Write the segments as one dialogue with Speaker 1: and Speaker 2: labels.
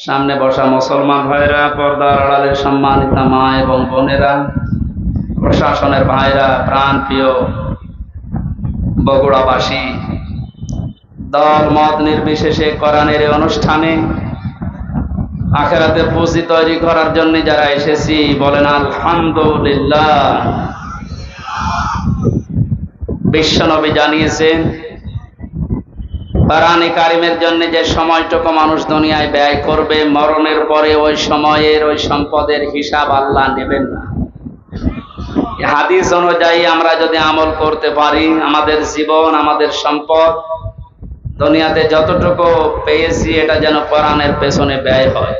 Speaker 1: সামনে বসা মুসলমান ভাইরা, পর্দার আড়ালের সম্মানিত মা এবং বোনেরা, প্রশাসনের ভাইরা, প্রাণ প্রিয় বগুড়াবাসী, দল মত নির্বিশেষে কোরআনের এই অনুষ্ঠানে আখিরাতে পুঁজি তৈরি করার জন্য যারা এসেছি বলেন আলহামদুলিল্লাহ। বিশ্বনবী জানিয়েছেন, কোরআনে কারিমের জন্য যে সময়টুকু মানুষ দুনিয়ায় ব্যয় করবে, মরণের পরে ওই সময়ের ওই সম্পদের হিসাব আল্লাহ নেবেন না। হাদিস অনুযায়ী আমরা যদি আমল করতে পারি, আমাদের জীবন, আমাদের সম্পদ দুনিয়াতে যতটুকু পেয়েছি এটা যেন কোরআনের পেছনে ব্যয় হয়।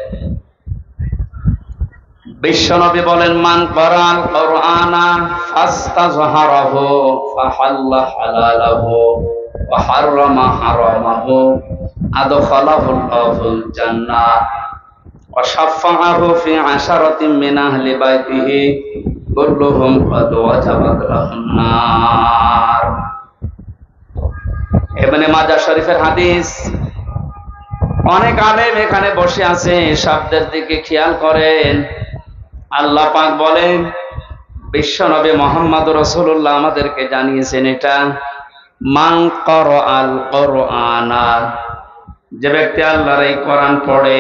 Speaker 1: বিশ্বনবী বলেন, মান ক্বারাআল কুরআনা ফাস্তাযহারাহু ফাহাল্লা হালালাহু ওয়া হাররামা হারামাহু আদখালাহুল্লাহুল জান্নাহ ওয়া শাফাআহু ফি আশারাতিন মিন আহলি বাইতিহি কুল্লুহুম ক্বাদ ওয়াজাবাত লাহুন নার। ইবনে মাজাহ শরীফের হাদিস। অনেক আলেম এখানে বসে আছে, শব্দের দিকে খেয়াল করেন। আল্লাহ পাক বলেন, বিশ্বনবী মুহাম্মদ রাসূলুল্লাহ আমাদেরকে জানিয়েছেন এটা, মান ক্বারাআল কুরআনা, যে ব্যক্তি আল্লাহর এই কোরআন পড়ে।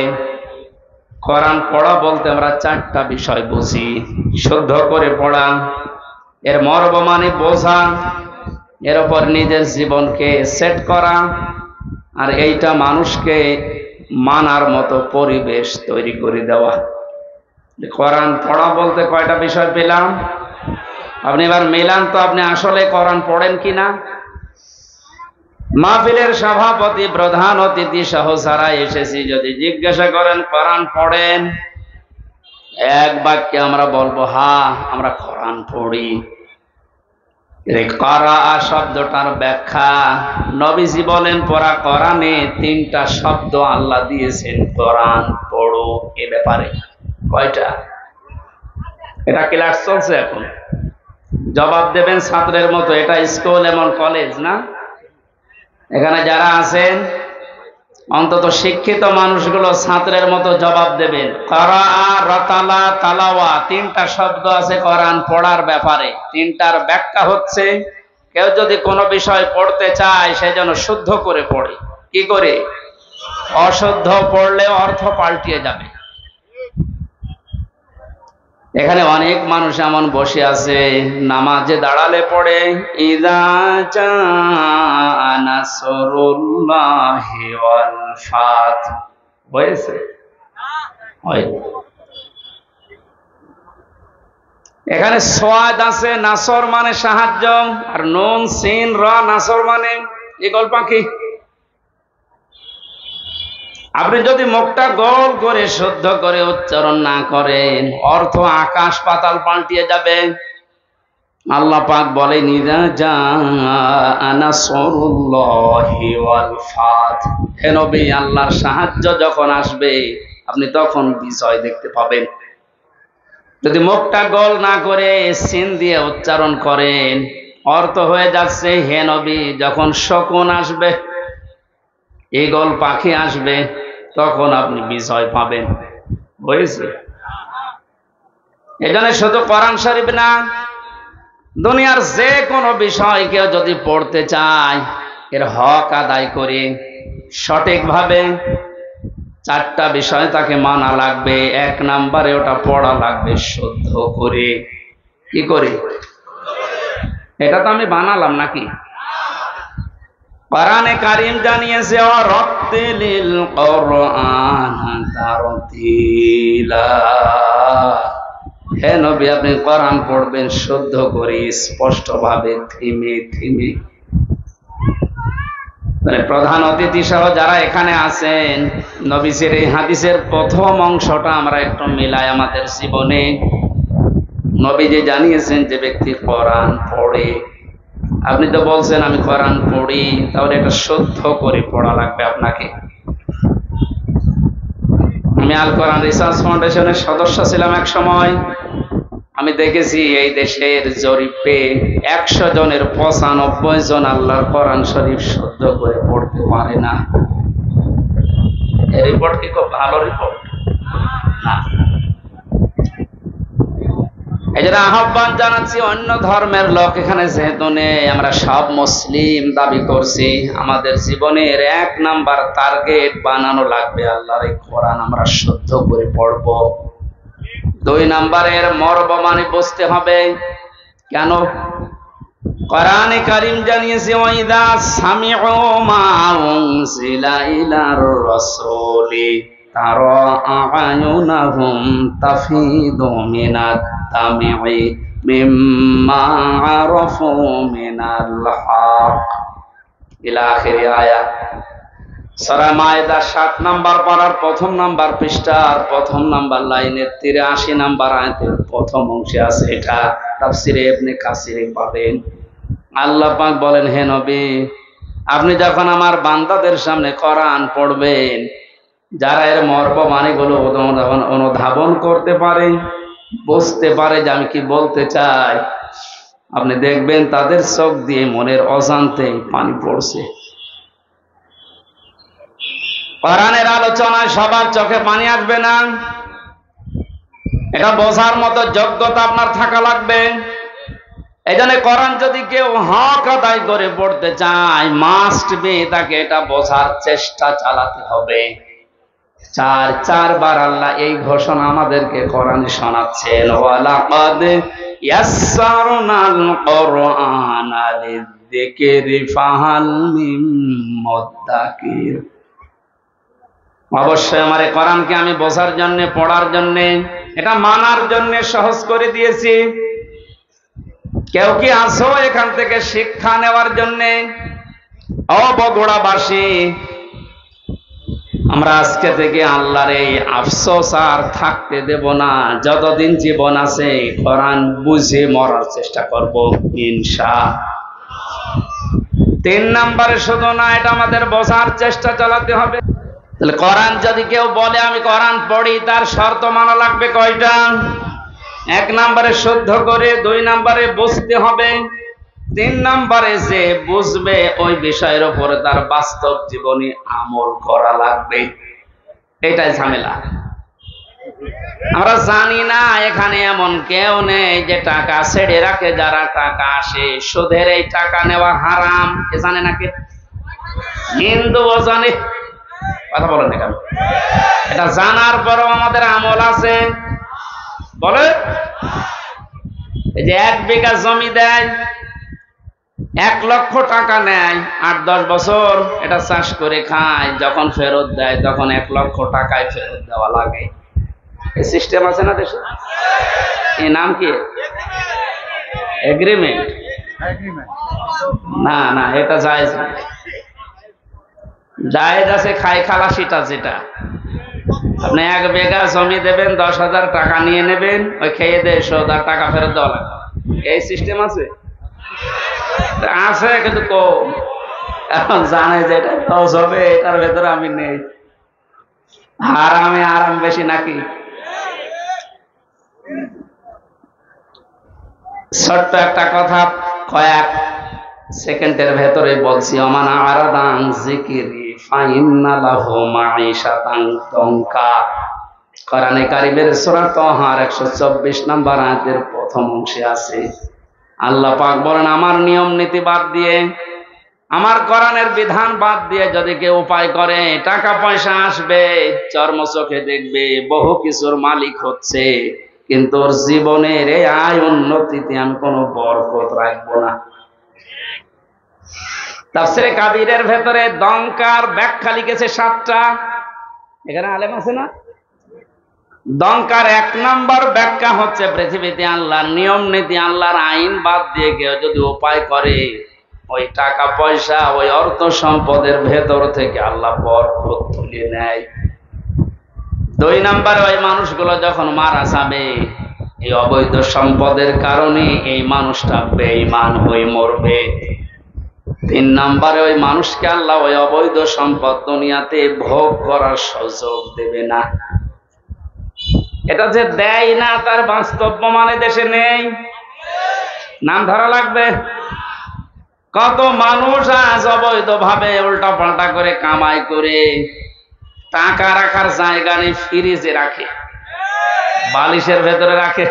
Speaker 1: কোরআন পড়া বলতে আমরা চারটা বিষয় বুঝি। শুদ্ধ করে পড়া, এর মর্ম মানে বোঝা, এর উপর নিজের জীবনকে সেট করা, আর এইটা মানুষকে মানার মতো পরিবেশ তৈরি করে দেওয়া। কোরআন পড়া বলতে কয়টা বিষয় পেলাম? আপনি এবার মেলান তো, আপনি আসলে কোরআন পড়েন কিনা। মাহফিলের সভাপতি, প্রধান অতিথি সহ যারা এসেছি যদি জিজ্ঞাসা করেন কোরআন পড়েন, এক বাক্যে আমরা বলবো হ্যাঁ আমরা কোরআন পড়ি। ক্বারাআ শব্দটার ব্যাখ্যা, নবীজি বলেন পড়া কোরআনে তিনটা শব্দ আল্লাহ দিয়েছেন কোরআন পড়ো এ ব্যাপারে। কয়টা? এটা ক্লাস চলছে এখন, জবাব দেবেন ছাত্রের মতো। এটা স্কুল এমন কলেজ না। এখানে যারা আছেন অন্তত শিক্ষিত মানুষগুলো ছাত্রের মতো জবাব দেবেন। ক্বারাআ, রাতালা, তালাওয়া, তিনটা শব্দ আছে কোরআন পড়ার ব্যাপারে। তিনটার ব্যাখ্যা হচ্ছে, কেউ যদি কোনো বিষয় পড়তে চায় সে যেন শুদ্ধ করে পড়ে। কি করে? অশুদ্ধ পড়লে অর্থ পাল্টিয়ে যাবে। এখানে অনেক মানুষ এমন বসে আছে, নামাজে দাঁড়ালে পড়ে ইযা জাআ নাসরুল্লাহি ওয়াল ফাত। হয়েছে? হয়। এখানে সোয়াদ আছে, নাসর মানে সাহায্য, আর নুন সিন র নাসর মানে ঈগল পাখি। আপনি যদি মুখটা গোল করে শুদ্ধ করে উচ্চারণ না করেন, অর্থ আকাশ পাতাল পাল্টিয়ে যাবে। আল্লাহ পাক বলেন ইযা জাআ নাসরুল্লাহি ওয়াল ফাত, হে নবী আল্লাহর সাহায্য যখন আসবে আপনি তখন বিজয় দেখতে পাবেন। যদি মুখটা গোল না করে সিন দিয়ে উচ্চারণ করেন, অর্থ হয়ে যাচ্ছে হে নবী যখন শকুন আসবে, ঈগল পাখি আসবে, তখন আপনি বিজয় পাবেন। হয়েছে? এখানে শুধু কোরআন শরীফ না, দুনিয়ার যে কোনো বিষয় কেউ যদি পড়তে চায়, এর হক আদায় করে সঠিকভাবে চারটা বিষয় তাকে মানা লাগবে। এক নম্বরে ওটা পড়া লাগবে শুদ্ধ করে। কি করে? এটা তো আমি বানালাম নাকি? কোরআনে কারীম জানিয়েছে ওয়ারাত্তিলিল কুরআনা তারতিলা, হে নবী আপনি কোরআন পড়বেন শুদ্ধ করে, স্পষ্টভাবে, থেমে থেমে। প্রধান অতিথি সহ যারা এখানে আছেন, নবীজির এই হাদিসের প্রথম অংশটা আমরা একটু মিলাই আমাদের জীবনে। নবীজি জানিয়েছেন যে ব্যক্তি কোরআন পড়ে, আপনি তো বলছেন আমি কোরআন পড়ি, তাহলে এটা শুদ্ধ করে পড়া লাগবে আপনাকে। আমি আল কোরআন রিসার্চ ফাউন্ডেশনের সদস্য ছিলাম এক সময়। আমি দেখেছি এই দেশের জরিপে 100 জনের 95 জন আল্লাহর কোরআন শরীফ শুদ্ধ করে পড়তে পারে না। রিপোর্ট কি খুব ভালো রিপোর্ট না। এই জন্য আহ্বান জানাচ্ছি, অন্য ধর্মের লোক এখানে যেহেতু নেই, আমরা সব মুসলিম দাবি করছি, আমাদের জীবনের 1 নাম্বার টার্গেট বানানো লাগবে আল্লাহর এই কোরআন আমরা শুদ্ধ করে পড়ব। 2 নাম্বারের মর্ম মানে বুঝতে হবে। কেন? কোরআনে কারীম জানিয়েছে, ওয়াইদা সামিউ মা উনজিলা ইলার রাসূলি তারা আ'য়ুনাহুম তাফিদু মিনাত তামি'i মিম্মা আরাফু মিনাল হক ইলা আখির আয়াত। সূরা মায়েদা 7 নাম্বার পারার 1ম নাম্বার পৃষ্ঠার 1ম নাম্বার লাইনের 83 নাম্বার আয়াতের প্রথম অংশে আছে। এটা তাফসিরে ইবনে কাসিরে পাবেন। আল্লাহ পাক বলেন, হে নবী, আপনি যখন আমার বান্দাদের সামনে কোরআন পড়বেন, যারা এর মর্ম মানেগুলো অনুধাবন করতে পারে, বুঝতে পারে যে আমি কি বলতে চাই, আপনি দেখবেন তাদের চোখ দিয়ে মনের অজান্তেই পানি পড়ছে। কোরআনের আলোচনায় সবার চোখে পানি আসবে না, এটা বোঝার মতো যোগ্যতা আপনার থাকা লাগবে। এই জন্য কোরআন যদি কেউ হক আদায় করে পড়তে চায়, মাস্ট বি তাকে এটা বোঝার চেষ্টা চালাতে হবে। 4বার আল্লাহ এই ঘোষণা আমাদেরকে কোরআনে শোনাচ্ছেন, ওয়ালাকাদ ইয়াসসারনাল কোরআনা লিযিকরি ফাহাল মিন মুদ্দাকির। অবশ্যই আমার এই কোরআনকে আমি বোঝার জন্য, পড়ার জন্য, এটা মানার জন্য সহজ করে দিয়েছি। কেউ কি আসো এখান থেকে শিক্ষা নেওয়ার জন্য? ও বগুড়াবাসী, আমরা আজকে থেকে আল্লাহর এই আফসোস আর থাকতে দেব না। যতদিন জীবন আছে কোরআন বুঝে মরার চেষ্টা করব ইনশাআল্লাহ। 3 নাম্বারে শুধু না, এটা আমাদের বোঝার চেষ্টা চালাতে হবে। তাহলে কোরআন যদি কেউ বলে আমি কোরআন পড়ি, তার শর্ত মানা লাগবে কয়টা? 1 নাম্বারে শুদ্ধ করে, 2 নাম্বারে বুঝতে হবে, 3 নাম্বারে যে বুঝবে ওই বিষয়ের উপরে তার বাস্তব জীবনে আমল করা লাগবে। এটাই ঝামেলা। আমরা জানি না এখানে এমন কেউ নেই যে টাকা ছেড়ে রাখে। যারা টাকা আসে, সুদের এই টাকা নেওয়া হারাম, এ জানে নাকি? হিন্দুও জানে, কথা বলেন না কেন? এটা জানার পরও আমাদের আমল আছে। বলে এই যে 1 বিঘা জমি দেয়, 1 লক্ষ টাকা নেয়, 8-10 বছর এটা চাষ করে খায়, যখন ফেরত দেয় তখন 1 লক্ষ টাকায় ফেরত দেওয়া লাগে। এই সিস্টেম আছে না দেশে? এই নাম কি? এগ্রিমেন্ট? না না, এটা জায়েজ না। জায়েজ আছে খাই খালাসিটা, যেটা আপনি 1 বিঘা জমি দেবেন, 10,000 টাকা নিয়ে নেবেন, ওই খেয়ে দিয়ে শোধ আর টাকা ফেরত দেওয়া লাগবে। এই সিস্টেম আছে? আছে, কিন্তু কম। এখন জানে যে এটা লস হবে, এটার ভেতরে আমি নেই। হারামে আরাম বেশি নাকি? ছোট্ট একটা কথা কয়েক সেকেন্ডের ভেতরে বলছি। ওমান আরাদা আন যিকরি ফাইন্না লাহু মাঈশাতান দনকা। কোরআনে কারীমের সূরা তাহার 124 নম্বর আয়াতের প্রথম অংশে আছে। আল্লাহ পাক বলেন, আমার নিয়ম নীতি বাদ দিয়ে, আমার কোরআনের বিধান বাদ দিয়ে যদি কেউ উপায় করে, টাকা পয়সা আসবে, চর্ম চোখে দেখবে, বহু কিছুর মালিক হচ্ছে, কিন্তু ওর জীবনের এই আয় উন্নতিতে আমি কোনো বরকত রাখবো না। তাফসীরে কাবীরের ভেতরে দঙ্কার ব্যাখ্যা লিখেছে 7টা। এখানে আলেম আছে না? দঙ্কার 1 নম্বর ব্যাখ্যা হচ্ছে, পৃথিবীতে আল্লাহর নিয়ম নীতি, আল্লাহর আইন বাদ দিয়ে কেউ যদি উপায় করে, ওই টাকা পয়সা, ওই অর্থ সম্পদের ভেতর থেকে আল্লাহ বরকত তুলে নেয়। 2 নম্বরে, ওই মানুষগুলো যখন মারা যাবে, এই অবৈধ সম্পদের কারণে এই মানুষটা বেঈমান হয়ে মরবে। 3 নম্বরে, ওই মানুষকে আল্লাহ ওই অবৈধ সম্পদ দুনিয়াতে ভোগ করার সুযোগ দেবে না। এটা যে দেয় না, তার বাস্তব প্রমাণে দেশে নেই, নাম ধরা লাগবে। কত মানুষ আজ অবৈধ ভাবে উল্টা পাল্টা করে কামাই করে টাকা রাখার জায়গা নেই, ফ্রিজে রাখে, বালিশের ভেতরে রাখে।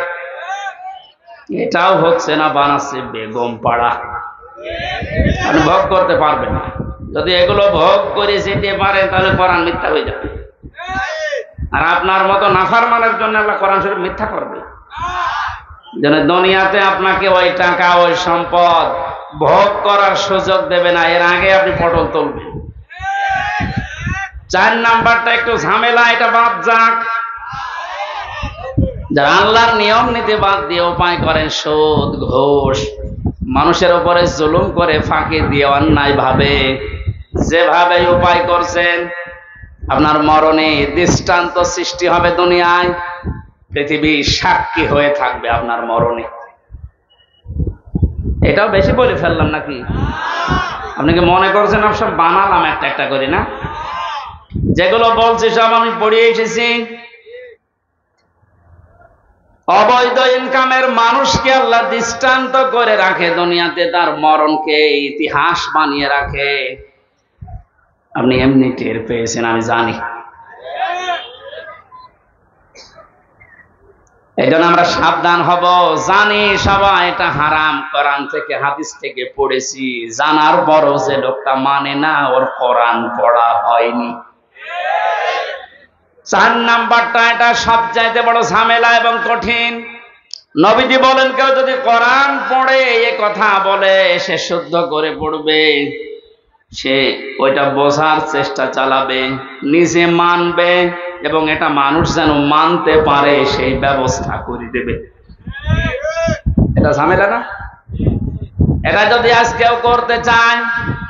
Speaker 1: এটাও হচ্ছে না, বানাচ্ছে বেগম পাড়া। আপনি ভোগ করতে পারবেন না। যদি এগুলো ভোগ করে যেতে পারেন তাহলে কোরআন মিথ্যা হয়ে যাবে। আর আপনার মতো নাফরমানের জন্য আল্লাহ কোরআন শরীফ মিথ্যা করবে। যেন দুনিয়াতে আপনাকে ওই টাকা ওই সম্পদ ভোগ করার সুযোগ দেবে না, এর আগে আপনি পটল তুলবেন। 4 নাম্বারটা একটু ঝামেলা, এটা বাদ যাক। যারা আল্লাহর নিয়ম নীতি বাদ দিয়ে উপায় করেন সুদ ঘুষ, মানুষের উপরে জুলুম করে ফাঁকি দিয়ে অন্যায় ভাবে যেভাবে উপায় করছেন, আপনার মরণে দৃষ্টান্ত সৃষ্টি হবে দুনিয়ায়। পৃথিবী সাক্ষী হয়ে থাকবে আপনার মরণে। এটাও বেশি বলে ফেললাম নাকি? আপনি কি মনে করছেন আমি সব বানালাম একটা একটা করে? না, যেগুলো বলছি সব আমি পড়িয়ে এসেছি। অবৈধ ইনকামের মানুষকে আল্লাহ দৃষ্টান্ত করে রাখে দুনিয়াতে, তার মরণকে ইতিহাস বানিয়ে রাখে। আপনি এমনি টের পেয়েছেন, আমি জানি। এই জন্য আমরা সাবধান হব। জানি সবাই এটা হারাম, কোরআন থেকে হাদিস থেকে পড়েছি, জানার পরও যে লোকটা মানে না, ওর কোরআন পড়া হয়নি। 4 নাম্বারটা, এটা সবচাইতে বড় ঝামেলা এবং কঠিন। নবীজি বলেন কেউ যদি কোরআন পড়ে এ কথা বলে, সে শুদ্ধ করে পড়বে, সে ওইটা বোঝার চেষ্টা চালাবে, নিজে মানবে, এবং এটা মানুষ যেন মানতে পারে সেই ব্যবস্থা করে দেবে। এটা ঝামেলা না? এটা যদি আজ কেউ করতে চায়,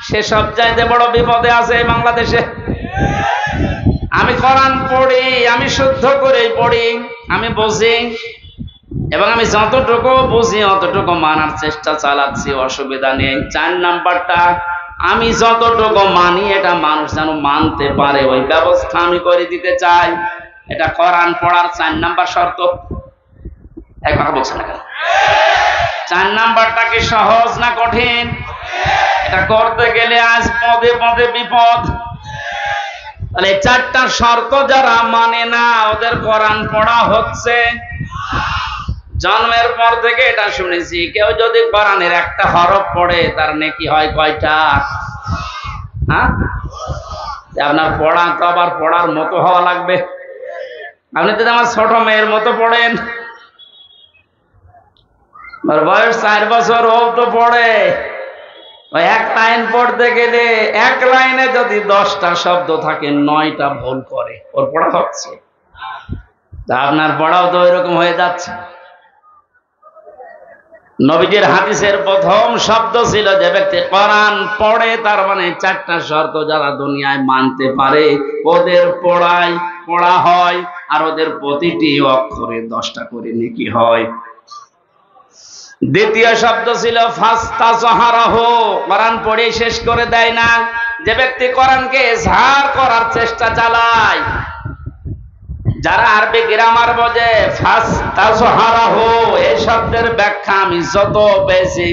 Speaker 1: সে সবচাইতে বড় বিপদে আছে এই বাংলাদেশে। আমি কোরআন পড়ি, আমি শুদ্ধ করে পড়ি, আমি বুঝি, এবং আমি যতটুকু বুঝি অতটুকু মানার চেষ্টা চালাচ্ছি, অসুবিধা নেই। 4 নাম্বারটা, আমি যতটুকু মানি এটা মানুষ যেন মানতে পারে, ওই ব্যবস্থা আমি করে দিতে চাই। এটা কোরআন পড়ার 4 নাম্বার শর্ত। এক কথা বলছেন না কেন? 4 নাম্বারটা কি সহজ না কঠিন? এটা করতে গেলে আজ পদে পদে বিপদ। তাহলে 4টা শর্ত যারা মানে না, ওদের কোরআন পড়া হচ্ছে। জন্মের পর থেকে এটা শুনেছি, কেউ যদি কোরআনের একটা হরফ পড়ে তার নেকি হয় কয়টা? হ্যাঁ, আপনার পড়া তো আবার পড়ার মতো হওয়া লাগবে। আপনি যদি আমার ছোট মেয়ের মতো পড়েন, বয়স 4 বছর, ও তো পড়ে, ওই এক লাইন পড়তে গেলে এক লাইনে যদি 10টা শব্দ থাকে 9টা ভুল করে, ওর পড়া হচ্ছে। তা আপনার পড়াও তো এরকম হয়ে যাচ্ছে। নবীজির হাদিসের প্রথম শব্দ ছিল, যে ব্যক্তি কোরআন পড়ে, তার মানে 4টা শর্ত যারা দুনিয়ায় মানতে পারে ওদের পড়া হয়, আর ওদের প্রতিটি অক্ষরে 10টা করে নেকি হয়। দ্বিতীয় শব্দ ছিল ফাস্তাযহারাহু, কোরআন পড়ে শেষ করে দেয় না, যে ব্যক্তি কোরআনকে ইজহার করার চেষ্টা চালায়। যারা আরবি গ্রামার বোঝে, ফাস্তাযহারাহু এই শব্দের ব্যাখ্যা আমি যত বেশি,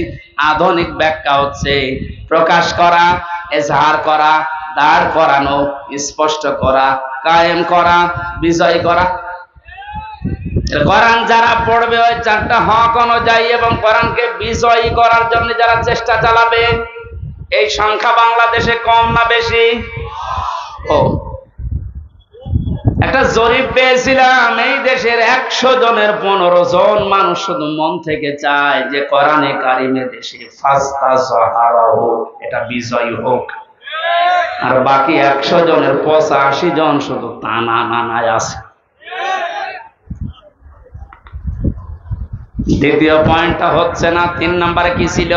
Speaker 1: আধুনিক ব্যাখ্যা হচ্ছে প্রকাশ করা, ইজহার করা, দাঁড় করানো, স্পষ্ট করা, কায়েম করা, বিজয় করা। কোরআন যারা পড়বে ওই 4টা হক অনুযায়ী এবং কোরআনকে বিজয়ী করার জন্য যারা চেষ্টা চালাবে, এই সংখ্যা বাংলাদেশে কম না বেশি? ও, একটা জরিপ পেয়েছিলাম, এই দেশের 100 জনের 15 জন মানুষ শুধু মন থেকে চায় যে কোরআনে কারিমে দেশে ফাস্তাযহারাহু এটা বিজয়ী হোক, আর বাকি 100 জনের 85 জন শুধু টানা নানায় আছে। দ্বিতীয় পয়েন্টটা হচ্ছে না। 3 নম্বরে কি ছিল?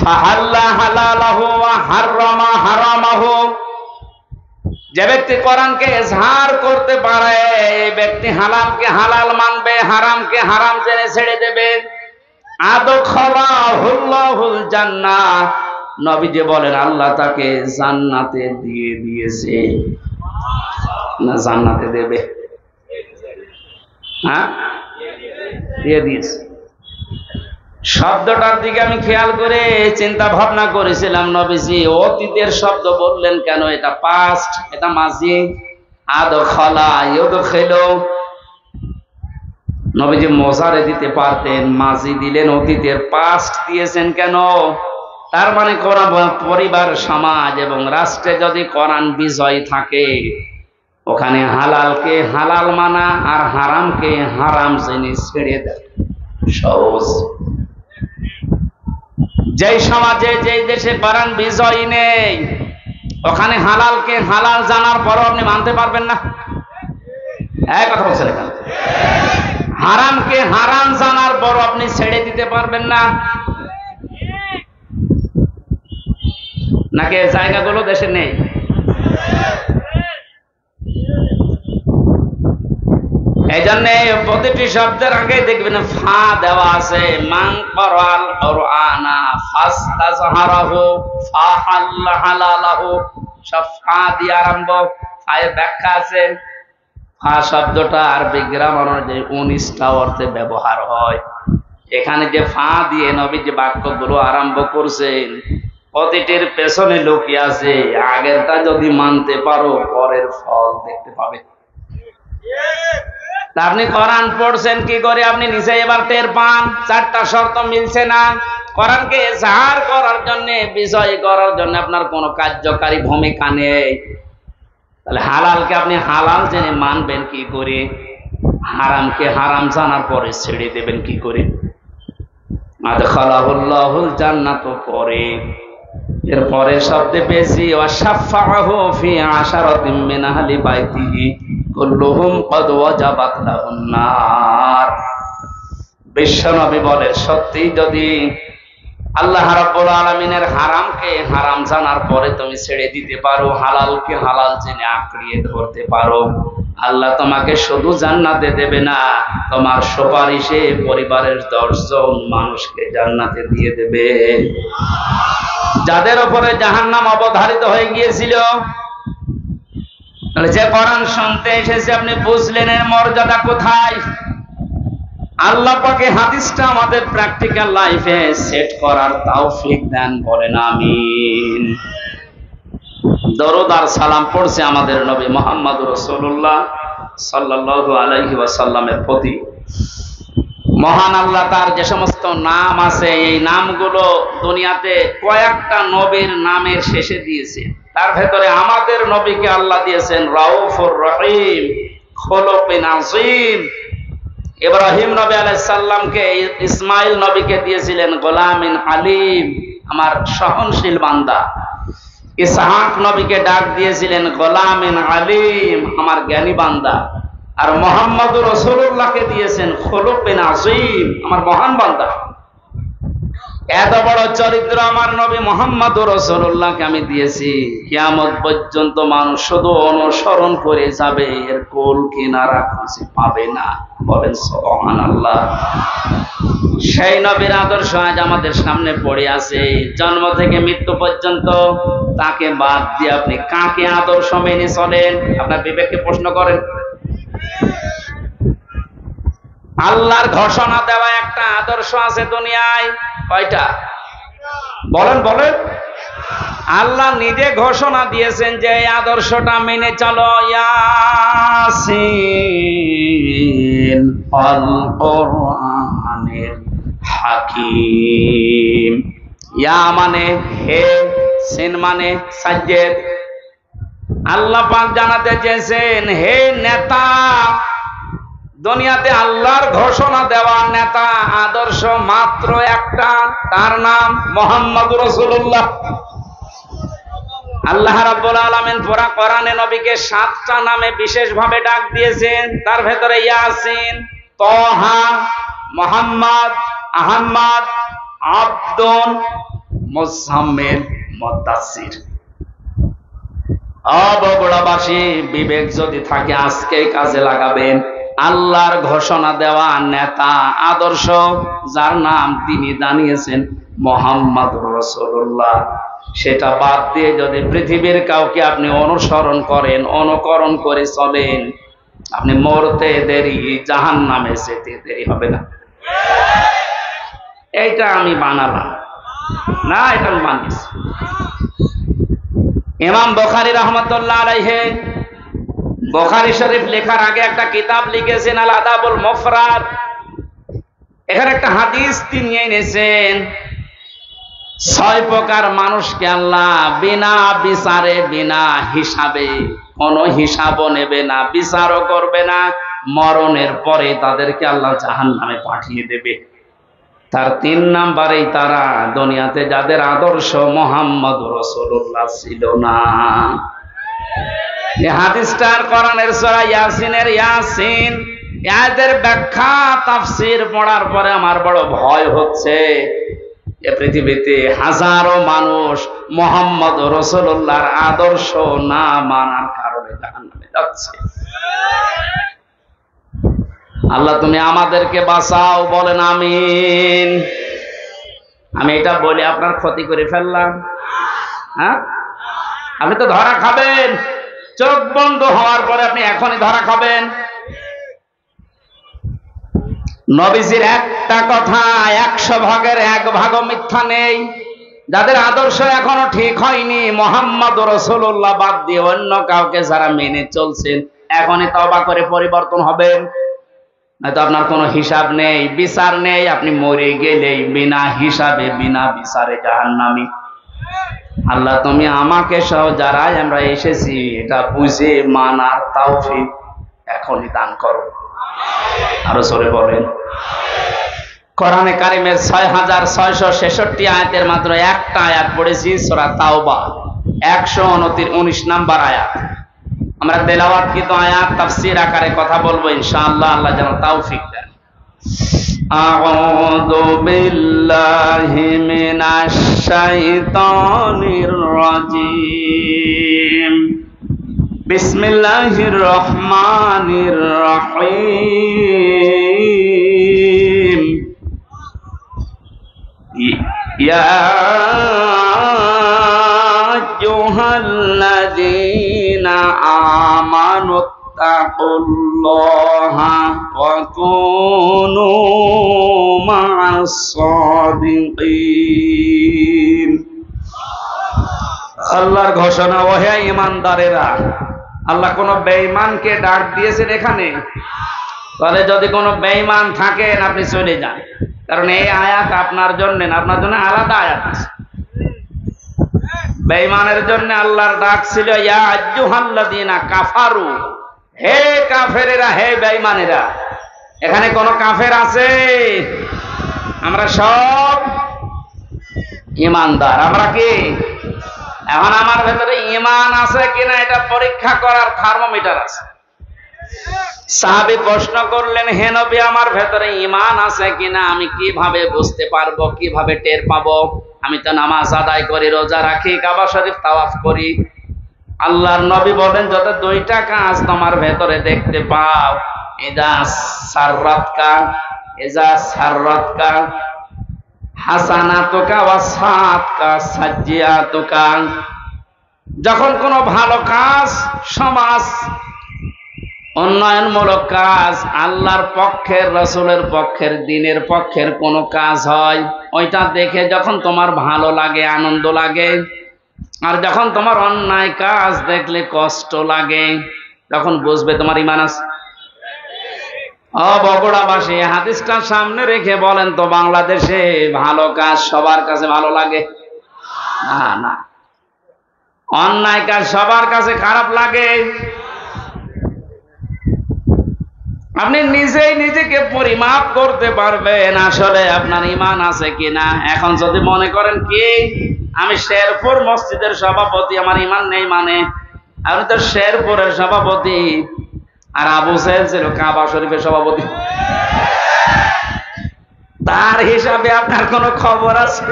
Speaker 1: ফাহাল্লা হালালাহু ওয়া হারামা হারামাহু, যে ব্যক্তি কোরআনকে ইজহার করতে পারে, এই ব্যক্তি হালালকে হালাল মানবে, হারামকে হারাম জেনে ছেড়ে দেবে। আদখালাহুল্লাহুল জান্নাহ, নবীজি বলেন আল্লাহ তাকে জান্নাতে দিয়ে দিয়েছে, না জান্নাতে দেবে? হ্যাঁ, দিয়ে দিয়েছে। শব্দটার দিকে আমি খেয়াল করে চিন্তা ভাবনা করেছিলাম, নবীজি অতীতের শব্দ বললেন কেন? এটা পাস্ট, এটা মাজি। আদখালা ইউদখিলু, নবীজি মোজারে দিতে পারতেন, মাজি দিলেন, অতীতের পাস্ট দিয়েছেন কেন? তার মানে কোরআন পরিবার, সমাজ এবং রাষ্ট্রে যদি কোরআন বিজয় থাকে, ওখানে হালালকে হালাল মানা আর হারামকে হারাম জিনিস ছেড়ে দেয় সহজ। যেই সমাজে, যেই দেশে কোরআন বিজয় নেই, ওখানে হালালকে হালাল জানার পরও আপনি মানতে পারবেন না। এক কথা বলছেন এখানে, হারামকে হারাম জানার পরও আপনি ছেড়ে দিতে পারবেন না। নাকি জায়গাগুলো দেশে নেই? এই জন্য প্রতিটি শব্দের আগে দেখবেন ফা দেওয়া আছে। মান ক্বারাল কুরআনা ফাস্তাযহারাহু ফাহাল্লা হালালাহু, সব ফা দিয়ে আরম্ভ। ফায়ের ব্যাখ্যা আছে। ফা শব্দটা আরবি গ্রামার অনুযায়ী 19টা অর্থে ব্যবহার হয়। এখানে যে ফা দিয়ে নবী যে বাক্যগুলো আরম্ভ করছেন, প্রতিটির পেছনে লুকিয়ে আছে আগেরটা যদি মানতে পারো পরের ফল দেখতে পাবে। আপনি কোরআন পড়ছেন কি করে আপনি নিজে এবার টের পান? চারটা শর্ত মিলছে না। কোরআনকে এজাহার করার জন্য, বিজয় করার জন্য আপনার কোনো কার্যকারী ভূমিকা নেই। তাহলে হালালকে আপনি হালাল জেনে মানবেন কি করে? হারামকে হারাম জানার পরে ছেড়ে দেবেন কি করে? আদখালাহুল্লাহুল জান্নাত পরে, এর পরের শব্দে বেশি ওয়াশাফাহু ফি আশারাতিন মিন আহলি বাইতিহি কুল্লুহুম ক্বাদ ওয়াজাবাত লাহুন নার। বিশ্বনবী বলেন, সত্যি যদি আল্লাহ রাব্বুল আলামিনের হারামকে হারাম জানার পরে তুমি ছেড়ে দিতে পারো, হালালকে হালাল জেনে আঁকড়িয়ে ধরতে পারো, আল্লাহ তোমাকে শুধু জান্নাতে দেবে না, তোমার সুপারিশে পরিবারের 10 জন মানুষকে জান্নাতে দিয়ে দেবে। যাদের উপরে জাহান্নাম অবধারিত হয়ে গিয়েছিল, যে কোরআন শুনতে এসেছে আপনি বুঝলেন এর মর্যাদা কোথায়। আল্লাহ পাকে হাদিসটা আমাদের প্র্যাকটিক্যাল লাইফে সেট করার তৌফিক দেন, বলেন আমিন। দরুদ আর সালাম পড়ছে আমাদের নবী মুহাম্মদুর রাসূলুল্লাহ সাল্লাল্লাহু আলাইহি ওয়াসাল্লামের প্রতি। মহান আল্লাহ তার যে সমস্ত নাম আছে, এই নামগুলো দুনিয়াতে কয়েকটা নবীর নামের শেষে দিয়েছে। তার ভেতরে আমাদের নবীকে আল্লাহ দিয়েছেন রাউফুর রহিম, খুলুকুন আযীম। ইব্রাহিম নবী আলাইহিস সালামকে, ইসমাইল নবীকে দিয়েছিলেন গোলামিন হালিম, আমার সহনশীল বান্দা। ইসহাক নবীকে ডাক দিয়েছিলেন গোলামিন আলিম, আমার জ্ঞানী বান্দা। আর মুহাম্মদুর রাসূলুল্লাহকে দিয়েছেন খুলুকুন আযীম, আমার মহান বান্দা। এত বড় চরিত্র আমার নবী মুহাম্মদুর রাসূলুল্লাহকে আমি দিয়েছি, কিয়ামত পর্যন্ত মানুষ শুধু অনুসরণ করে যাবে, এর কোল কিনারা খুঁজে পাবে না, বলেন সুবহানাল্লাহ। সেই নবীর আদর্শ আজ আমাদের সামনে পড়ে আছে। জন্ম থেকে মৃত্যু পর্যন্ত তাকে বাদ দিয়ে আপনি কাকে আদর্শ মেনে চলেন? আপনার বিবেককে প্রশ্ন করেন। আল্লাহর ঘোষণা দেওয়া একটা আদর্শ আছে দুনিয়ায়, কয়টা? বলেন বলেন। আল্লাহ নিজে ঘোষণা দিয়েছেন যে এই আদর্শটা মেনে চলো। ইয়াসিন আল কুরআনিল হাকিম। ইয়া মানে হে, সিন মানে সাজ্জেদ। আল্লাহ পাক জানাতে চেয়েছেন, হে নেতা, দুনিয়াতে আল্লাহর ঘোষণা দেওয়া নেতা আদর্শ মাত্র একটা, তার নাম মুহাম্মদুর রাসূলুল্লাহ। আল্লাহ রাব্বুল আলামিন পুরা কোরআনে নবীকে 7টা নামে বিশেষভাবে ডাক দিয়েছেন। তার ভেতরে ইয়াসিন, তাহা, মুহাম্মদ, আহমদ, আব্দুন, মুজাম্মিল, মুদাসসির। বগুড়াবাসী, বিবেক যদি থাকে আজকে কাজে লাগাবেন। আল্লাহর ঘোষণা দেওয়া নেতা আদর্শ, যার নাম তিনি জানিয়েছেন মুহাম্মদুর রাসূলুল্লাহ, সেটা বাদ দিয়ে যদি পৃথিবীর কাউকে আপনি অনুসরণ করেন, অনুকরণ করে চলেন, আপনি মরতে দেরি, জাহান্নামে যেতে দেরি হবে না। এইটা আমি বানালাম না, এটা আমি বানিয়েছি। ইমাম বুখারী রাহমাতুল্লাহ আলাইহি বুখারী শরীফ লেখার আগে একটা কিতাব লিখেছেন আল আদাবুল মুফরাদ। এখানে একটা হাদিস তিনি এনেছেন, 6 প্রকার মানুষকে আল্লাহ বিনা বিচারে বিনা হিসাবে, কোনো হিসাবও নেবে না, বিচারও করবে না, মরণের পরে তাদেরকে আল্লাহ জাহান্নামে পাঠিয়ে দেবে। তার 3 নাম্বারেই তারা দুনিয়াতে যাদের আদর্শ মুহাম্মদ রাসূলুল্লাহ ছিল না। এই হাদিসটার কোরআনের সূরা ইয়াসিনের ইয়াসিন আয়াতের ব্যাখ্যা তাফসীর পড়ার পরে আমার বড় ভয় হচ্ছে, এ পৃথিবীতে হাজারো মানুষ মুহাম্মদ রাসূলুল্লাহর আদর্শ না মানার কারণে জাহান্নামে যাচ্ছে। আল্লাহ তুমি আমাদেরকে বাঁচাও, বলেন আমিন। আমি এটা বলে আপনার ক্ষতি করে ফেললাম? হ্যাঁ, আপনি তো ধরা খাবেন। চোখ বন্ধ হওয়ার পরে আপনি এখনই ধরা খাবেন। নবীজির একটা কথা 100 ভাগের 1 ভাগও মিথ্যা নেই। যাদের আদর্শ এখনো ঠিক হয়নি, মুহাম্মদ রাসূলুল্লাহ বাদ দিয়ে অন্য কাউকে যারা মেনে চলছেন, এখনই তওবা করে পরিবর্তন হবেন, নয়তো আপনার কোনো হিসাব নেই, বিচার নেই। আপনি মরে গেলেই বিনা হিসাবে বিনা বিচারে জাহান্নামী। আল্লাহ তুমি আমাকে সহ যারাই আমরা এসেছি এটা বুঝে মানার তৌফিক এখনই দান করো। আরো জোরে বলেন। কোরআনে কারিমের 6666 আয়াতের মাত্র একটা আয়াত পড়েছি, সূরা তাওবা 119 নাম্বার আয়াত। আমরা তেলাওয়াতকৃত আয়াত তাফসীর আকারে কথা বলবো ইনশাআল্লাহ, আল্লাহ যেন তৌফিক দেন। আউযু বিল্লাহি মিনাশ শাইতানির রাজীম। বিসমিল্লাহির রহমানির রহিম। ইয়া আইয়ুহাল্লাযীনা আমানুত্তাকুল্লাহা ওয়া কুনু মা'আস সাদিকিন। আল্লাহর ঘোষণা, ও হে ঈমানদারেরা। আল্লাহ কোন বেঈমানকে ডাক দিয়েছেন এখানে? তাহলে যদি কোনো বেঈমান থাকেন আপনি চলে যান, কারণ এই আয়াত আপনার জন্য না, আপনার জন্য আলাদা আয়াত আছে। বেঈমানের জন্য আল্লাহর ডাক ছিল ইয়া আইয়ুহাল্লাযীনা কাফারু, হে কাফেরেরা, হে বেঈমানেরা। এখানে কোন কাফের আছে? আমরা সব ঈমানদার। আমরা কি? এখন আমার ভেতরে ঈমান আছে কিনা এটা পরীক্ষা করার থার্মোমিটার আছে। সাহাবী প্রশ্ন করলেন, হে নবী আমার ভেতরে ঈমান আছে কিনা আমি কিভাবে বুঝতে পারবো, কিভাবে টের পাবো? আমি তো নামাজ আদায় করি, রোজা রাখি, কাবা শরীফ তাওয়াফ করি। আল্লাহর নবী বলেন, যত 2টা কাজ তোমার ভেতরে দেখতে পাও, ইযা সাররাতকা হাসানাতুকা ওয়া সাআতকা সাজ্জিয়াতুকা। যখন কোনো ভালো কাজ, সমাজ উন্নয়নমূলক কাজ, আল্লাহর পক্ষের, রাসূলের পক্ষের, দ্বীনের পক্ষের কোনো কাজ হয়, ওইটা দেখে যখন তোমার ভালো লাগে, আনন্দ লাগে, আর যখন তোমার অন্যায় কাজ দেখলে কষ্ট লাগে, তখন বুঝবে তোমার ঈমান আছে। ও বগুড়াবাসী, হাদিসটা সামনে রেখে বলেন তো, বাংলাদেশে ভালো কাজ সবার কাছে ভালো লাগে? না না, অন্যায় কাজ সবার কাছে খারাপ লাগে। আপনি নিজেই নিজেকে পরিমাপ করতে পারবেন আসলে আপনার ঈমান আছে কিনা। এখন যদি মনে করেন কি আমি শেরপুর মসজিদের সভাপতি, আমার ঈমান নেই, মানে আপনি তো শেরপুরের সভাপতি, আর আবু সাহেব ছিল কাবা শরীফের সভাপতি, তার হিসাবে আপনার কোনো খবর আছে?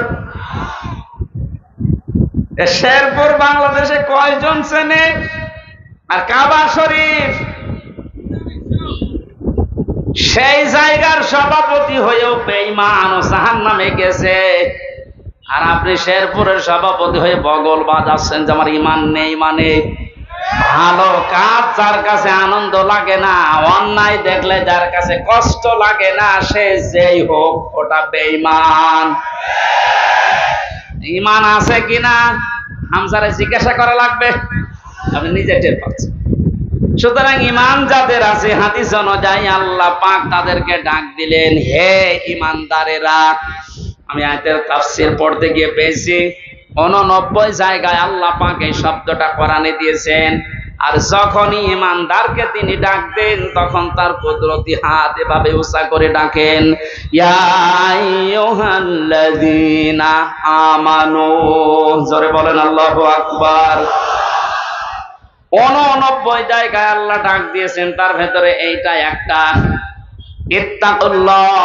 Speaker 1: শেরপুর বাংলাদেশে কয়জন চেনে? আর কাবা শরীফ সেই জায়গার সভাপতি হয়েও বেঈমান ও জাহান্নামে গেছে, আর আপনি শেরপুরের সভাপতি হয়ে বগল বাজাচ্ছেন যে আমার ঈমান নেই। মানে ভালো কাজ যার কাছে আনন্দ লাগে না, অন্যায় দেখলে যার কাছে কষ্ট লাগে না, সে যেই হোক ওটা বেঈমান। ঈমান আছে কিনা হামজারে জিজ্ঞাসা করা লাগবে, আপনি নিজে টের পাচ্ছেন। সুতরাং ঈমান যাদের আছে, হাদিস অনুযায়ী আল্লাহ পাক তাদেরকে ডাক দিলেন, হে ঈমানদারেরা। আমি আয়াতের তাফসীর পড়তে গিয়ে পেয়েছি 89 জায়গায় আল্লাহ পাক এই শব্দটা কোরআনে দিয়েছেন। আর যখনই ঈমানদারকে তিনি ডাক দেন, তখন তার কুদরতি হাত এভাবে উঁচা করে ডাকেন, ইয়া আইয়ুহাল্লাযীনা আমানু। জোরে বলেন আল্লাহু আকবার। 89 জায়গায় আল্লাহ ডাক দিয়েছেন, তার ভেতরে এইটা একটা, ইত্তাকুল্লাহ,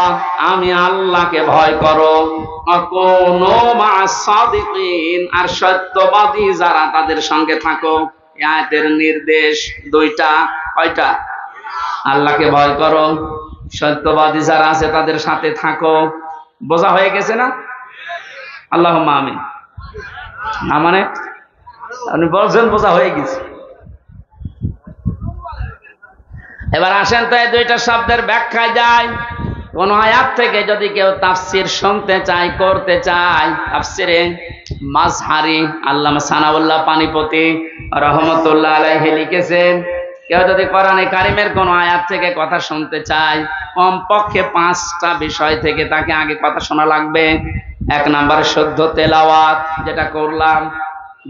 Speaker 1: আমি আল্লাহকে ভয় করো, আকুনু মা'আস সাদিকিন, আর সত্যবাদী যারা তাদের সঙ্গে থাকো। এই আয়াতের নির্দেশ দুইটা, কয়টা? আল্লাহকে ভয় করো, সত্যবাদী যারা আছে তাদের সাথে থাকো। বোঝা হয়ে গেছে না? আল্লাহুম্মা আমিন। না মানে আপনি বলছেন বোঝা হয়ে গেছে। এবার আসেন তো এই দুইটা শব্দের ব্যাখ্যায় যাই। কোন আয়াত থেকে যদি কেউ তাফসীর শুনতে চায়, করতে চায়, তাফসীরে মাজহারি আল্লামা সানাউল্লাহ পানিপতি রহমতুল্লাহ আলাইহি লিখেছেন, কেউ যদি কোরআনে কারিমের কোন আয়াত থেকে কথা শুনতে চায়, কমপক্ষে 5টা বিষয় থেকে তাকে আগে কথা শোনা লাগবে। 1 নম্বরে শুদ্ধ তেলাওয়াত, যেটা করলাম।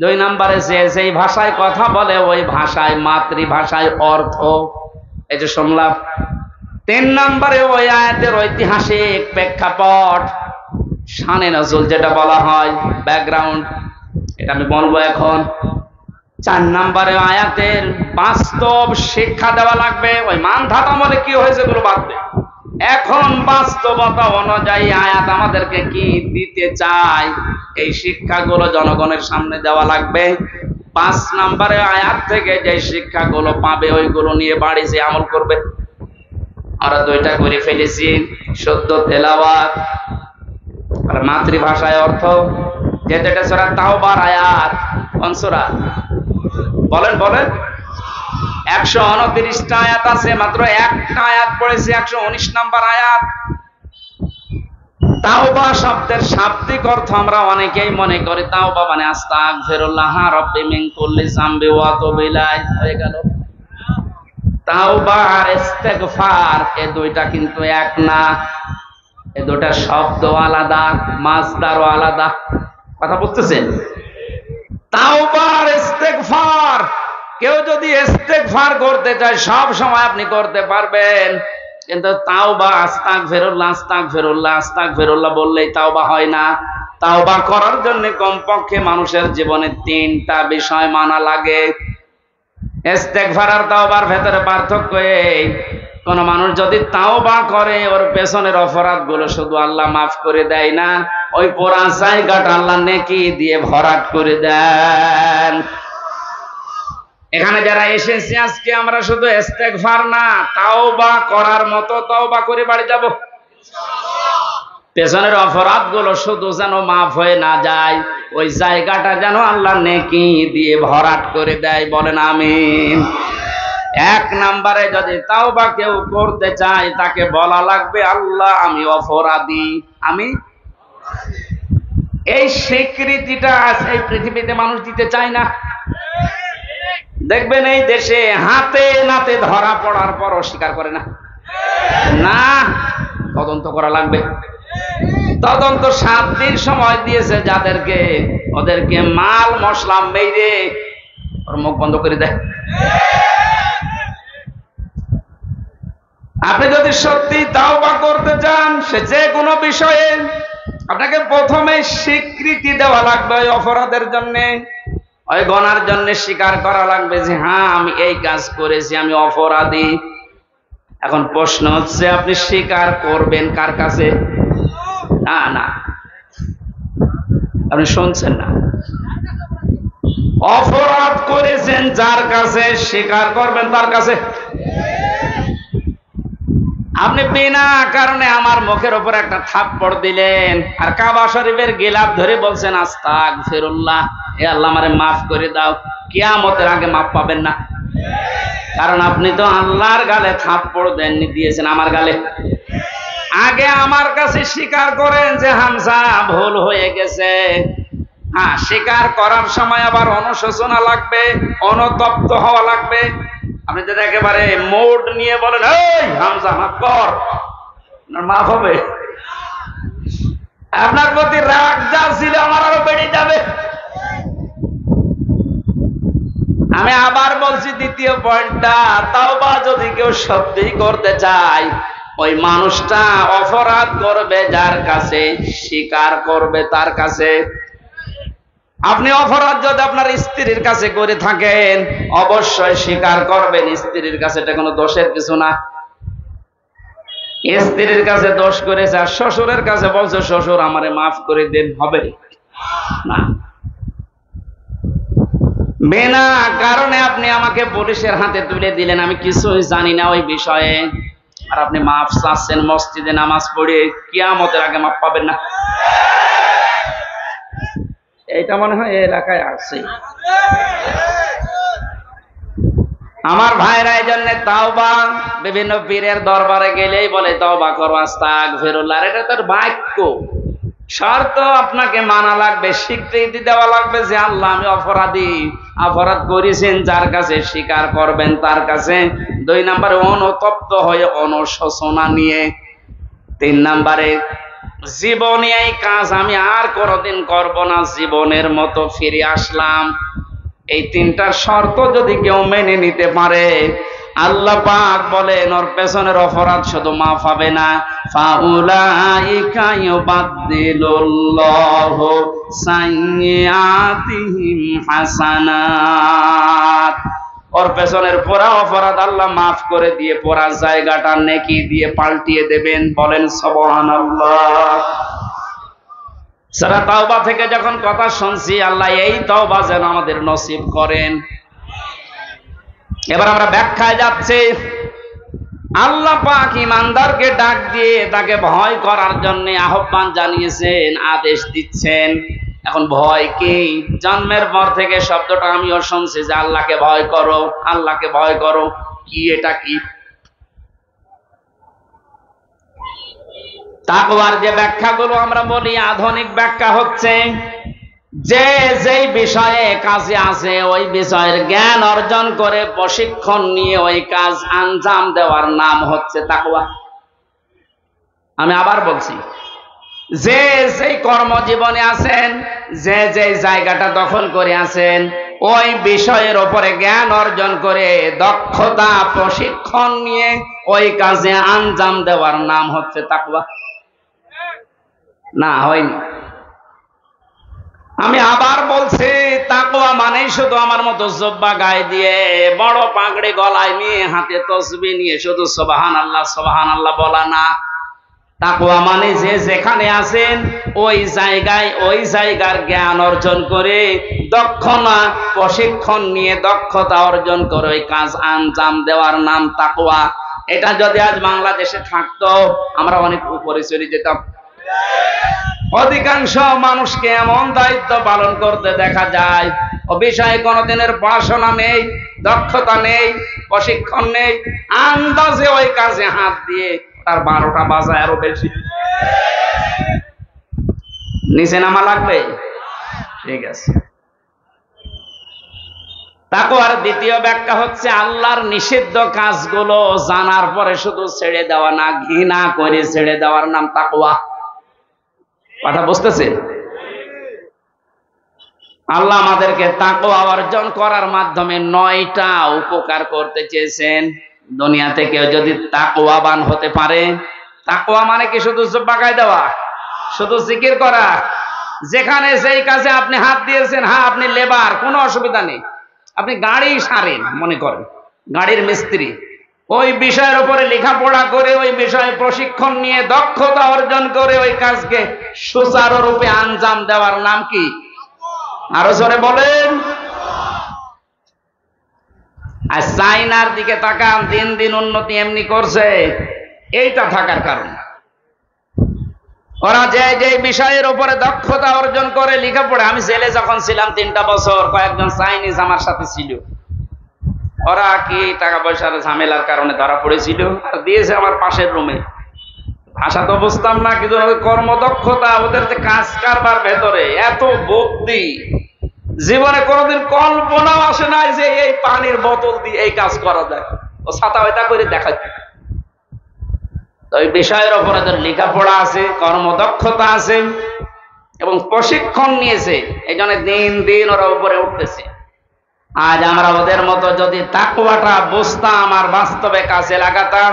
Speaker 1: 2 নম্বরে যেই ভাষায় কথা বলে ওই ভাষায়, মাতৃভাষায় অর্থ, এই যে শুনলাম। 3 নম্বরে ওই আয়াতের ঐতিহাসিক প্রেক্ষাপট, শানে নজুল যেটা বলা হয়, ব্যাকগ্রাউন্ড, এটা আমি বলবো এখন। 4 নম্বরে আয়াতের বাস্তব শিক্ষা দেওয়া লাগবে। ওই মান ধাতামলে কি হয়েছে গুলো বাদ দে, এখন বাস্তবতা অনুযায়ী আয়াত আমাদেরকে কি দিতে চায়, এই শিক্ষাগুলো জনগণের সামনে দেওয়া লাগবে। 5 নম্বরে আয়াত থেকে যে শিক্ষাগুলো পাবে ওইগুলো নিয়ে বাড়ি যে আমল করবে। আমরা 2টা করে ফেলেছি, শুদ্ধ তেলাওয়াত আর মাতৃভাষায় অর্থ। যেটা সূরা তাওবার আয়াত, কোন সূরা বলেন বলেন? 129টা আয়াত আছে, মাত্র একটা আয়াত পড়েছি, 119 নম্বর আয়াত। তাওবা শব্দের শাব্দিক অর্থ আমরা অনেকেই মনে করি তাওবা মানে আস্তাগফিরুল্লাহ রাব্বি মিন কুল্লি যামবি ওয়া আতুবু ইলাইহি, হয়ে গেল। তাওবা আর ইস্তেগফার এই দুইটা কিন্তু এক না, এই দুইটা শব্দ আলাদা, মাসদারও আলাদা। কথা বুঝতেছেন? তাওবা আর ইস্তেগফার, কেউ যদি ইস্তেগফার করতে চায় সব সময় আপনি করতে পারবেন, কিন্তু তাওবা আস্তাগফিরুল্লাহ আস্তাগফিরুল্লাহ আস্তাগফিরুল্লাহ বললেই তাওবা হয় না। তাওবা করার জন্য কমপক্ষে মানুষের জীবনে 3টা বিষয় মানা লাগে। ইস্তেগফার আর তাওবার ভেতরে পার্থক্য এই, কোন মানুষ যদি তাওবা করে ওর পেছনের অপরাধগুলো শুধু আল্লাহ মাফ করে দেয় না, ওই পুরা জায়গাটা আল্লাহ নেকি দিয়ে ভরাট করে দেন। এখানে যারা এসেছি আজকে আমরা শুধু ইস্তেগফার না, তাওবা করার মতো তাওবা করে বাড়ি যাব। পেছনের অপরাধগুলো শুধু যেন মাফ হয়ে না যায়, ওই জায়গাটা যেন আল্লাহ নেকি দিয়ে ভরাট করে দেয়। বলেন আমিন। 1 নম্বরে যদি তাওবা কেউ করতে চায়, তাকে বলা লাগবে আল্লাহ আমি অপরাধী, আমি। এই স্বীকৃতিটা এই পৃথিবীতে মানুষ দিতে চায় না। দেখবেন এই দেশে হাতে নাতে ধরা পড়ার পর অস্বীকার করে না। না, তদন্ত করা লাগবে। তদন্ত 7 দিন সময় দিয়েছে যাদেরকে, ওদেরকে মাল মশলা মেরে ওর মুখ বন্ধ করে দেয়। আপনি যদি সত্যি তাওবা করতে চান, সে যে কোনো বিষয়ে, আপনাকে প্রথমে স্বীকৃতি দেওয়া লাগবে ওই অপরাধের জন্য, ওই গুনার জন্য স্বীকার করা লাগবে যে হ্যাঁ আমি এই কাজ করেছি, আমি অপরাধী। এখন প্রশ্ন হচ্ছে আপনি স্বীকার করবেন কার কাছে? না না, আপনি শুনছেন না। অপরাধ করেছেন যার কাছে, স্বীকার করবেন তার কাছে। আপনি বিনা কারণে আমার মুখের উপর একটা থাপ্পড় দিলেন, আর কাবা শরীফের গিলাফ ধরে বলছেন আস্তাগফিরুল্লাহ, হে আল্লাহ আমারে মাফ করে দাও। কিয়ামতের আগে মাপ পাবেন না। কারণ আপনি তো আল্লাহর গালে থাপ্পড় দেননি, দিয়েছেন আমার গালে। আগে আমার কাছে স্বীকার করেন যে হামজা ভুল হয়ে গেছে। হ্যাঁ, স্বীকার করার সময় আবার অনুশোচনা লাগবে, অনুতপ্ত হওয়া লাগবে। আপনি যদি একেবারে মোড নিয়ে বলেন এই হামজা মাফ কর, মাফ হবে? আপনার প্রতি রাগ যা ছিল আমার আরো বেড়ে যাবে। আমি আবার বলছি দ্বিতীয় পয়েন্টটা, তাওবা যদি কেউ সত্যিই করতে চায়, ওই মানুষটা অপরাধ করবে যার কাছে, স্বীকার করবে তার কাছে। আপনি অপরাধ যদি আপনার স্ত্রীর কাছে করে থাকেন, অবশ্যই স্বীকার করবেন স্ত্রীর কাছে, এটা কোনো দোষের কিছু না। স্ত্রীর কাছে দোষ করেছে আর শ্বশুরের কাছে বলছে শ্বশুর আমারে মাফ করে দেন, হবে না। বিনা কারণে আপনি আমাকে পুলিশের হাতে তুলে দিলেন, আমি কিছুই জানি না ওই বিষয়ে, আর আপনি মাফ চাচ্ছেন মসজিদে নামাজ পড়ে, কিয়ামতের আগে মাফ পাবেন না। এইটা মনে হয় এই এলাকায় আছে। আমার ভাইরা এই জন্য তাওবা, বিভিন্ন পীরের দরবারে গেলেই বলে তাওবা করো, আস্তাগফিরুল্লাহ। এটা তার বাক্য, শর্ত আপনাকে মানা লাগবে, স্বীকৃতি দেওয়া লাগবে যে আল্লাহ আমি অপরাধী, অপরাধ করেছেন যার কাছে, স্বীকার করবেন তার কাছে। 2 নম্বরে অনুতপ্ত হয়ে অনুশোচনা নিয়ে। 3 নম্বরে জীবনে এই কাজ আমি আর কোনোদিন করব না, জীবনের মতো ফিরে আসলাম। এই 3টার শর্ত যদি কেউ মেনে নিতে পারে, আল্লাহ পাক বলেন ওর পেছনের অপরাধ শুধু মাফ হবে না, ফাউলাইকা ইউবাদদিলুল্লাহু সাইয়্যাতিহিম হাসানাত। ওর পেছনের পুরা অপরাধ আল্লাহ মাফ করে দিয়ে পুরা জায়গাটা নেকি দিয়ে পাল্টিয়ে দেবেন। বলেন সুবহানাল্লাহ। সূরা তাওবা থেকে যখন কথা শুনছি, আল্লাহ এই তাওবা যেন আমাদের নসিব করেন। এবার আমরা ব্যাখ্যায় যাচ্ছি। আল্লাহ পাক ঈমানদারকে ডাক দিয়ে তাকে ভয় করার জন্য আহ্বান জানিয়েছেন, আদেশ দিচ্ছেন। এখন ভয় কি? জন্মের পর থেকে শব্দটা আমিও শুনছি যে আল্লাহকে ভয় করো, আল্লাহকে ভয় করো। কি এটা কি? তাকওয়ার যে ব্যাখ্যাগুলো আমরা বলি, আধুনিক ব্যাখ্যা হচ্ছে যে যেই বিষয়ে কাজে আছে ওই বিষয়ের জ্ঞান অর্জন করে প্রশিক্ষণ নিয়ে ওই কাজ আঞ্জাম দেওয়ার নাম হচ্ছে তাকওয়া। আমি আবার বলছি, যে যেই কর্মজীবনে আছেন, যে যেই জায়গাটা দখল করে আছেন, ওই বিষয়ের উপরে জ্ঞান অর্জন করে দক্ষতা প্রশিক্ষণ নিয়ে ওই কাজে আঞ্জাম দেওয়ার নাম হচ্ছে তাকওয়া। না হয়নি? আমি আবার বলছি, তাকওয়া মানে শুধু আমার মতো জুব্বা গায়ে দিয়ে, বড় পাগড়ি গলায় নিয়ে, হাতে তসবিহ নিয়ে শুধু সুবহানাল্লাহ সুবহানাল্লাহ বলা না। তাকওয়া মানে যে যেখানে আছেন ওই জায়গায় ওই জায়গার জ্ঞান অর্জন করে, দক্ষতা প্রশিক্ষণ নিয়ে দক্ষতা অর্জন করে ওই কাজ আঞ্জাম দেওয়ার নাম তাকওয়া। এটা যদি আজ বাংলাদেশে থাকতো, আমরা অনেক উপরে চলে যেতাম। অধিকাংশ মানুষকে এমন দায়িত্ব পালন করতে দেখা যায়, ও বিষয়ে কোনদিনের পড়াশোনা নেই, দক্ষতা নেই, প্রশিক্ষণ নেই, আন্দাজে ওই কাজে হাত দিয়ে তার 12টা বাজায় আরো বেশি। নিচে নামা লাগবে? ঠিক আছে। তাকওয়ার দ্বিতীয় ব্যাখ্যা হচ্ছে আল্লাহর নিষিদ্ধ কাজগুলো জানার পরে শুধু ছেড়ে দেওয়া না, ঘৃণা করে ছেড়ে দেওয়ার নাম তাকওয়া। কথা বুঝতেছে? আল্লাহ আমাদেরকে তাকওয়া অর্জন করার মাধ্যমে 9টা উপকার করতে চেয়েছেন। দুনিয়াতে কেউ যদি তাকওয়াবান হতে পারে, তাকওয়া মানে কি শুধু জুব্বা গায়ে দেওয়া, শুধু জিকির করা? যেখানে যেই কাজে আপনি হাত দিয়েছেন, হ্যাঁ আপনি লেবার, কোনো অসুবিধা নেই, আপনি গাড়ি সারেন, মনে করেন গাড়ির মিস্ত্রি, ওই বিষয়ের উপরে লেখাপড়া করে, ওই বিষয়ে প্রশিক্ষণ নিয়ে দক্ষতা অর্জন করে ওই কাজকে সুচারুরূপে আঞ্জাম দেওয়ার নাম কি? আরো জোরে বলেন। আর চাইনার দিকে তাকান, দিন দিন উন্নতি এমনি করছে, এইটা থাকার কারণ। ওরা যে যে বিষয়ের উপরে দক্ষতা অর্জন করে লেখাপড়া, আমি জেলে যখন ছিলাম 3টা বছর, কয়েকজন চাইনিজ আমার সাথে ছিল। ওরা কি টাকা পয়সার ঝামেলার কারণে ধরা পড়েছিল আর দিয়েছে আমার পাশের রুমে। ভাষা তো বুঝতাম না, কিন্তু কর্মদক্ষতা, ওদের যে কাজ কারবার ভেতরে এত বুদ্ধি, জীবনে কোনোদিন কল্পনাও আসে নাই যে এই পানির বোতল দিয়ে এই কাজ করা যায়। ও ছাতা ওইটা করে দেখাচ্ছে। তো এই বিষয়ের উপর এদের লেখাপড়া আছে, কর্মদক্ষতা আছে এবং প্রশিক্ষণ নিয়েছে, এই জন্য দিন দিন ওরা উপরে উঠতেছে। আজ আমরা ওদের মতো যদি তাকওয়াটা বুঝতাম আর বাস্তবে কাজে লাগাতাম,